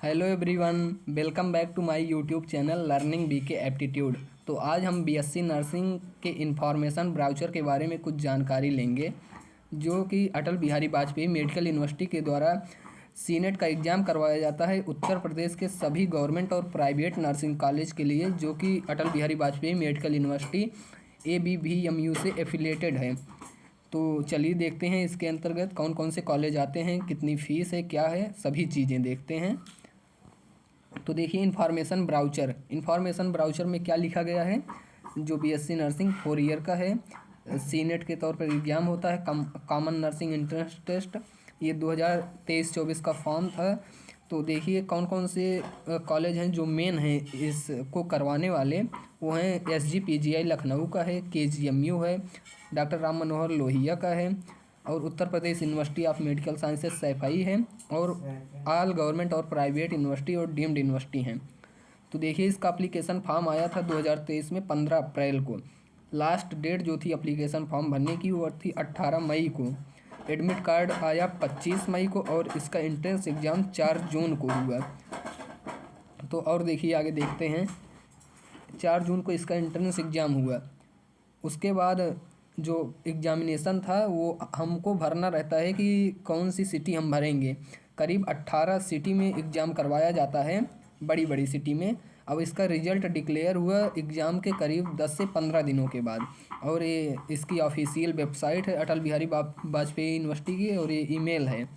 Hello everyone, welcome back to my YouTube channel learning BK aptitude. तो आज हम BSc nursing के information brochure के बारे में कुछ जानकारी लेंगे, जो कि अटल बिहारी वाजपेयी मेडिकल यूनिवर्सिटी के द्वारा सीनेट का एग्ज़ाम करवाया जाता है उत्तर प्रदेश के सभी गवर्नमेंट और प्राइवेट नर्सिंग कॉलेज के लिए, जो कि Atal Bihari Vajpayee medical university ABVMU से एफिलेटेड है। तो चलिए देखते हैं इसके अंतर्गत कौन कौन से कॉलेज आते हैं, कितनी फ़ीस है, क्या है, सभी चीज़ें देखते हैं। तो देखिए इन्फॉर्मेशन ब्राउचर में क्या लिखा गया है। जो बीएससी नर्सिंग 4 ईयर का है, सीनेट के तौर पर एग्ज़ाम होता है, कॉमन नर्सिंग एंट्रेंस टेस्ट। ये 2023-24 का फॉर्म था। तो देखिए कौन कौन से कॉलेज हैं जो मेन हैं इसको करवाने वाले। वो हैं SGPGI लखनऊ का है, KGMU है, डॉक्टर राम मनोहर लोहिया का है, और Uttar Pradesh university of medical sciences Saifai है, और ऑल गवर्नमेंट और प्राइवेट यूनिवर्सिटी और डीम्ड यूनिवर्सिटी हैं। तो देखिए इसका एप्लीकेशन फॉर्म आया था 2023 में 15 अप्रैल को। लास्ट डेट जो थी एप्लीकेशन फॉर्म भरने की वो थी 18 मई को। एडमिट कार्ड आया 25 मई को, और इसका एंट्रेंस एग्ज़ाम 4 जून को हुआ। तो और देखिए आगे देखते हैं, 4 जून को इसका एंट्रेंस एग्ज़ाम हुआ। उसके बाद जो एग्जामिनेशन था वो हमको भरना रहता है कि कौन सी सिटी हम भरेंगे। करीब 18 सिटी में एग्ज़ाम करवाया जाता है, बड़ी बड़ी सिटी में। अब इसका रिज़ल्ट डिक्लेयर हुआ एग्ज़ाम के करीब 10 से 15 दिनों के बाद, और ये इसकी ऑफिशियल वेबसाइट है अटल बिहारी वाजपेयी यूनिवर्सिटी की, और ये ईमेल है।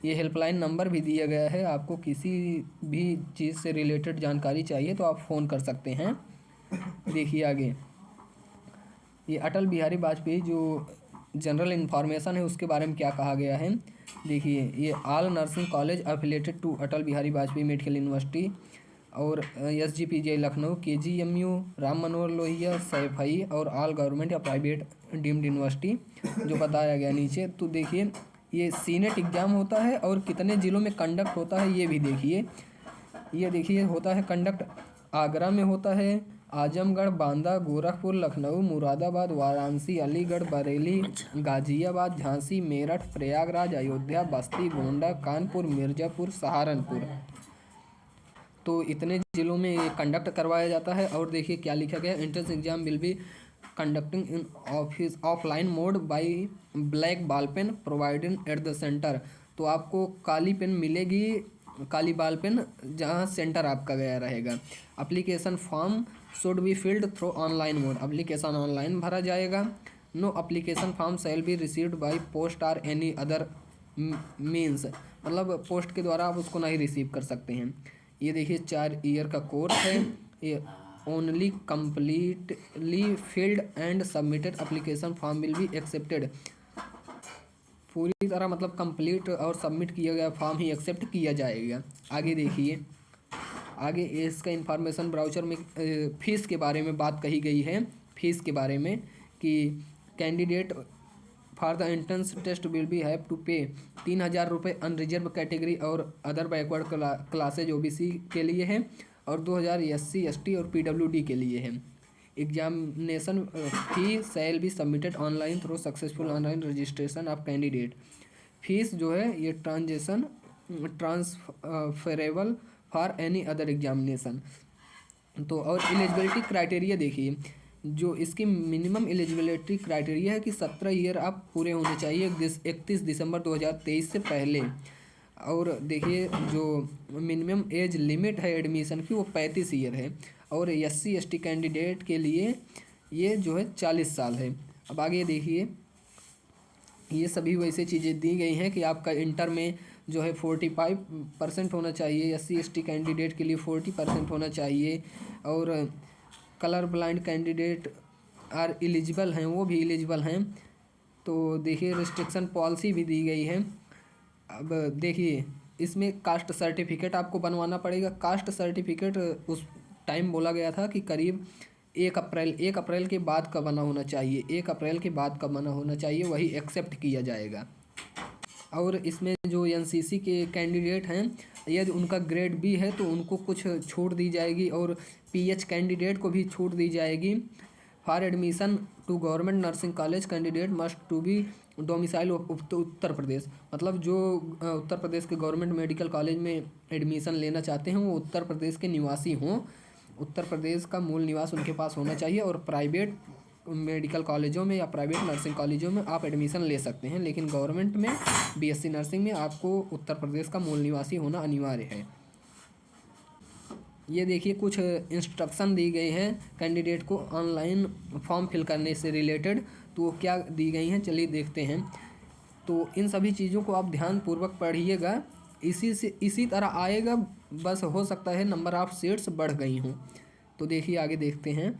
ये हेल्पलाइन नंबर भी दिया गया है, आपको किसी भी चीज़ से रिलेटेड जानकारी चाहिए तो आप फ़ोन कर सकते हैं। देखिए आगे, ये अटल बिहारी वाजपेयी जो जनरल इन्फॉर्मेशन है उसके बारे में क्या कहा गया है। देखिए, ये all nursing college affiliated to Atal Bihari Vajpayee medical university, और SGPGI लखनऊ, KGMU, राम मनोहर लोहिया, सैफई, और ऑल गवर्नमेंट या प्राइवेट डीम्ड यूनिवर्सिटी जो बताया गया नीचे। तो देखिए ये सीनेट एग्ज़ाम होता है, और कितने ज़िलों में कंडक्ट होता है ये भी देखिए। ये देखिए होता है कंडक्ट आगरा में होता है, आजमगढ़, बांदा, गोरखपुर, लखनऊ, मुरादाबाद, वाराणसी, अलीगढ़, बरेली, गाजियाबाद, झांसी, मेरठ, प्रयागराज, अयोध्या, बस्ती, गोंडा, कानपुर, मिर्ज़ापुर, सहारनपुर। तो इतने ज़िलों में ये कंडक्ट करवाया जाता है। और देखिए क्या लिखा गया, entrance exam will be conducting in offline mode by black ball pen provided at the centre. तो आपको काली पेन मिलेगी, काली बॉल पेन, जहाँ सेंटर आपका गया रहेगा। Application form should be filled through online mode, application online भरा जाएगा। No application form shall be received by post और एनी अदर मीन्स, मतलब पोस्ट के द्वारा आप उसको नहीं रिसीव कर सकते हैं। ये देखिए 4 ईयर का कोर्स है। ये only completely filled and submitted application form will be accepted. पूरी तरह मतलब कंप्लीट और सबमिट किया गया फॉर्म ही एक्सेप्ट किया जाएगा। आगे देखिए, आगे इसका इंफॉर्मेशन ब्राउचर में फ़ीस के बारे में बात कही गई है। फ़ीस के बारे में कि candidate for the entrance test will be have to pay 3,000 रुपये अनरिजर्व कैटेगरी और अदर बैकवर्ड क्लासेज OBC के लिए है, और 2,000 SC ST और PWD के लिए है। Examination fee shall be submitted online through successful online registration of candidate. Fees जो है ये transferable for any other examination. तो और एलिजिबिलिटी क्राइटेरिया देखिए, जो इसकी मिनिमम एलिजिबिलिटी क्राइटेरिया है कि 17 ईयर आप पूरे होने चाहिए 31 दिसंबर 2023 से पहले। और देखिए जो मिनिमम एज लिमिट है एडमिशन की वो 35 ईयर है, और SC ST कैंडिडेट के लिए ये जो है 40 साल है। अब आगे देखिए, ये सभी वैसे चीज़ें दी गई हैं कि आपका इंटर में जो है 45% होना चाहिए, SC ST कैंडिडेट के लिए 40% होना चाहिए, और colour blind candidate are eligible हैं, वो भी एलिजिबल हैं। तो देखिए रिस्ट्रिक्शन पॉलिसी भी दी गई है। अब देखिए इसमें कास्ट सर्टिफिकेट आपको बनवाना पड़ेगा। कास्ट सर्टिफिकेट उस टाइम बोला गया था कि करीब 1 अप्रैल के बाद का बना होना चाहिए, 1 अप्रैल के बाद का बना होना चाहिए, वही एक्सेप्ट किया जाएगा। और इसमें जो NCC के कैंडिडेट हैं, यदि उनका ग्रेड B है तो उनको कुछ छूट दी जाएगी, और PH कैंडिडेट को भी छूट दी जाएगी। For admission to government nursing college candidate must to be domicile Uttar Pradesh, मतलब जो उत्तर प्रदेश के गवर्नमेंट मेडिकल कॉलेज में एडमिशन लेना चाहते हैं वो उत्तर प्रदेश के निवासी हों, उत्तर प्रदेश का मूल निवास उनके पास होना चाहिए। और प्राइवेट मेडिकल कॉलेजों में या प्राइवेट नर्सिंग कॉलेजों में आप एडमिशन ले सकते हैं, लेकिन गवर्नमेंट में बीएससी नर्सिंग में आपको उत्तर प्रदेश का मूल निवासी होना अनिवार्य है। ये देखिए कुछ इंस्ट्रक्शन दी गई हैं कैंडिडेट को ऑनलाइन फॉर्म फिल करने से रिलेटेड, तो वो क्या दी गई हैं चलिए देखते हैं। तो इन सभी चीज़ों को आप ध्यानपूर्वक पढ़िएगा, इसी तरह आएगा, बस हो सकता है नंबर ऑफ सीट्स बढ़ गई हों। तो देखिए आगे देखते हैं।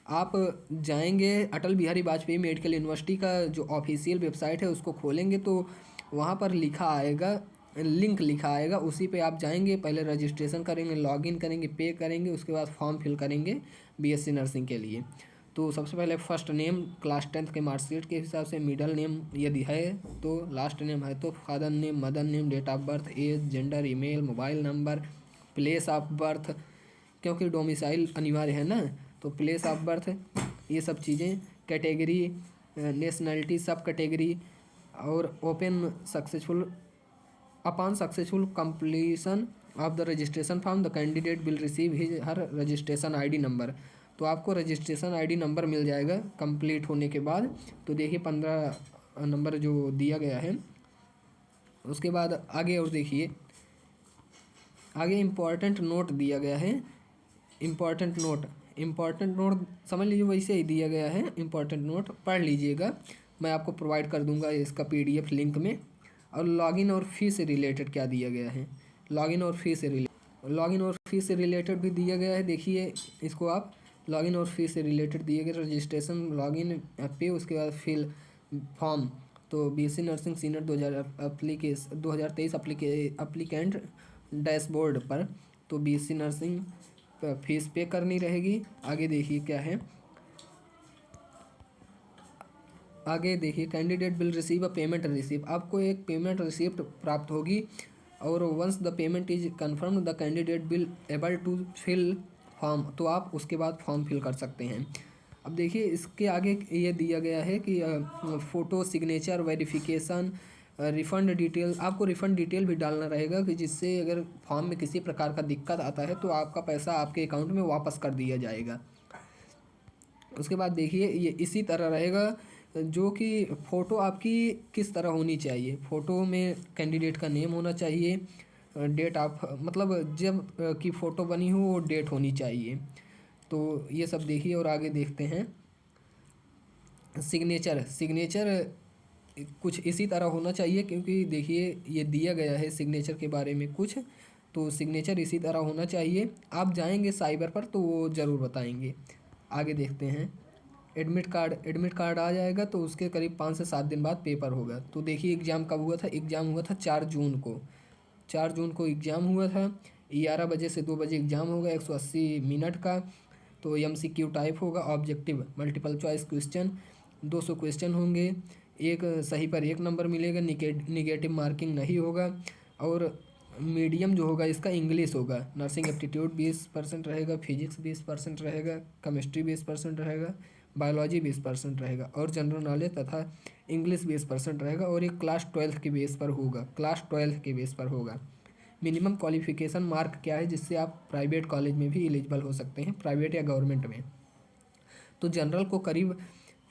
आप जाएंगे अटल बिहारी वाजपेयी मेडिकल यूनिवर्सिटी का जो ऑफिशियल वेबसाइट है उसको खोलेंगे तो वहाँ पर लिखा आएगा, लिंक लिखा आएगा, उसी पे आप जाएंगे, पहले रजिस्ट्रेशन करेंगे, लॉगिन करेंगे, पे करेंगे, उसके बाद फॉर्म फिल करेंगे बीएससी नर्सिंग के लिए। तो सबसे पहले फर्स्ट नेम क्लास 10th के मार्कशीट के हिसाब से, मिडल नेम यदि है तो, लास्ट नेम है तो, father name, mother name, date of birth, age, gender, email, mobile number, place of birth, क्योंकि डोमिसाइल अनिवार्य है ना, तो प्लेस ऑफ बर्थ, ये सब चीज़ें, कैटेगरी, नेशनलिटी, सब कैटेगरी, और open successful upon successful completion of the registration form the candidate will receive his her registration ID number. तो आपको रजिस्ट्रेशन आईडी नंबर मिल जाएगा कंप्लीट होने के बाद। तो देखिए 15 नंबर जो दिया गया है, उसके बाद आगे और देखिए, आगे इम्पॉर्टेंट नोट दिया गया है। इम्पॉर्टेंट नोट समझ लीजिए वैसे ही दिया गया है, इम्पॉर्टेंट नोट पढ़ लीजिएगा, मैं आपको प्रोवाइड कर दूंगा इसका पीडीएफ लिंक में। और लॉगिन और फीस से रिलेटेड क्या दिया गया है, लॉगिन और फीस से रिलेटेड भी दिया गया है। देखिए इसको आप, लॉगिन और फीस से रिलेटेड दिए गए, रजिस्ट्रेशन, लॉगिन, पे, उसके बाद फिल फॉर्म। तो BSc nursing senior 2023 applicant dashboard पर, तो बीएससी नर्सिंग फीस पे करनी रहेगी। आगे देखिए क्या है, आगे देखिए candidate will receive a payment receive, आपको एक पेमेंट रिसिप्ट प्राप्त होगी, और once the payment is confirm the candidate will able to fill form, तो आप उसके बाद फॉर्म फिल कर सकते हैं। अब देखिए इसके आगे ये दिया गया है कि photo, signature, verification, refund detail, आपको रिफ़ंड डिटेल भी डालना रहेगा कि जिससे अगर फॉर्म में किसी प्रकार का दिक्कत आता है तो आपका पैसा आपके अकाउंट में वापस कर दिया जाएगा। उसके बाद देखिए ये इसी तरह रहेगा, जो कि फ़ोटो आपकी किस तरह होनी चाहिए, फ़ोटो में कैंडिडेट का नेम होना चाहिए, डेट ऑफ, मतलब जब की फ़ोटो बनी हो वो डेट होनी चाहिए। तो ये सब देखिए और आगे देखते हैं। सिग्नेचर कुछ इसी तरह होना चाहिए, क्योंकि देखिए ये दिया गया है सिग्नेचर के बारे में कुछ, तो सिग्नेचर इसी तरह होना चाहिए। आप जाएंगे साइबर पर तो वो ज़रूर बताएंगे। आगे देखते हैं, एडमिट कार्ड आ जाएगा तो उसके करीब 5 से 7 दिन बाद पेपर होगा। तो देखिए एग्ज़ाम कब हुआ था, एग्ज़ाम हुआ था 4 जून को, 4 जून को एग्ज़ाम हुआ था। 11 बजे से 2 बजे एग्ज़ाम होगा, 180 मिनट का। तो एमसीक्यू टाइप होगा, objective multiple choice question, 200 question होंगे, एक सही पर 1 नंबर मिलेगा, निगेटिव मार्किंग नहीं होगा। और मीडियम जो होगा इसका इंग्लिश होगा। नर्सिंग एप्टीट्यूड 20% रहेगा, फिजिक्स 20% रहेगा, केमिस्ट्री 20% रहेगा, बायोलॉजी 20% रहेगा, और जनरल नॉलेज तथा इंग्लिश 20% रहेगा। और एक क्लास 12 के बेस पर होगा, क्लास 12 के बेस पर होगा। मिनिमम क्वालिफ़िकेशन मार्क क्या है जिससे आप प्राइवेट कॉलेज में भी एलिजिबल हो सकते हैं, प्राइवेट या गवर्नमेंट में। तो जनरल को करीब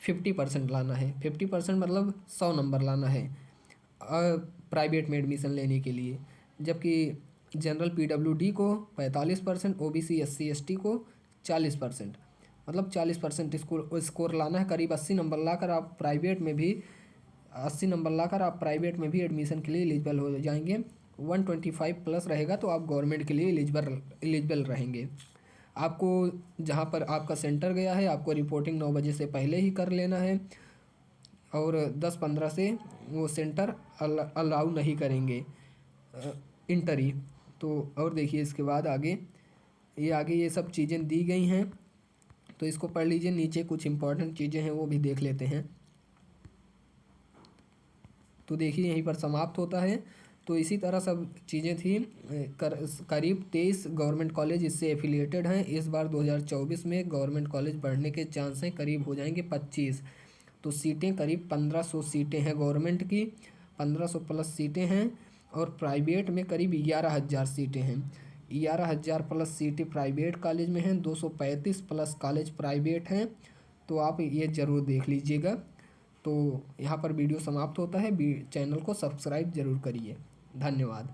50% लाना है, 50% मतलब 100 नंबर लाना है प्राइवेट में एडमिशन लेने के लिए। जबकि जनरल पीडब्ल्यूडी को 45%, ओबीसी एससी एसटी को 40%, मतलब 40% स्कोर लाना है। करीब 80 नंबर लाकर आप प्राइवेट में भी 80 नंबर लाकर आप प्राइवेट में भी एडमिशन के लिए एलिजिबल हो जाएंगे। 125 प्लस रहेगा तो आप गवर्नमेंट के लिए एलिजिबल रहेंगे। आपको जहाँ पर आपका सेंटर गया है आपको रिपोर्टिंग 9 बजे से पहले ही कर लेना है, और 10-15 से वो सेंटर अलाउ नहीं करेंगे इंटरी। तो और देखिए इसके बाद आगे ये सब चीज़ें दी गई हैं, तो इसको पढ़ लीजिए। नीचे कुछ इंपॉर्टेंट चीज़ें हैं वो भी देख लेते हैं। तो देखिए यहीं पर समाप्त होता है। तो इसी तरह सब चीज़ें थी। करीब 23 गवर्नमेंट कॉलेज इससे एफिलिएटेड हैं। इस बार 2024 में गवर्नमेंट कॉलेज बढ़ने के चांस हैं, करीब हो जाएंगे 25। तो सीटें करीब 1500 सीटें हैं गवर्नमेंट की, 1500 प्लस सीटें हैं। और प्राइवेट में करीब 11,000 सीटें हैं। 11,000 प्लस सीटें प्राइवेट कॉलेज में हैं, 235 प्लस कॉलेज प्राइवेट हैं। तो आप ये ज़रूर देख लीजिएगा। तो यहाँ पर वीडियो समाप्त होता है। चैनल को सब्सक्राइब ज़रूर करिए। धन्यवाद।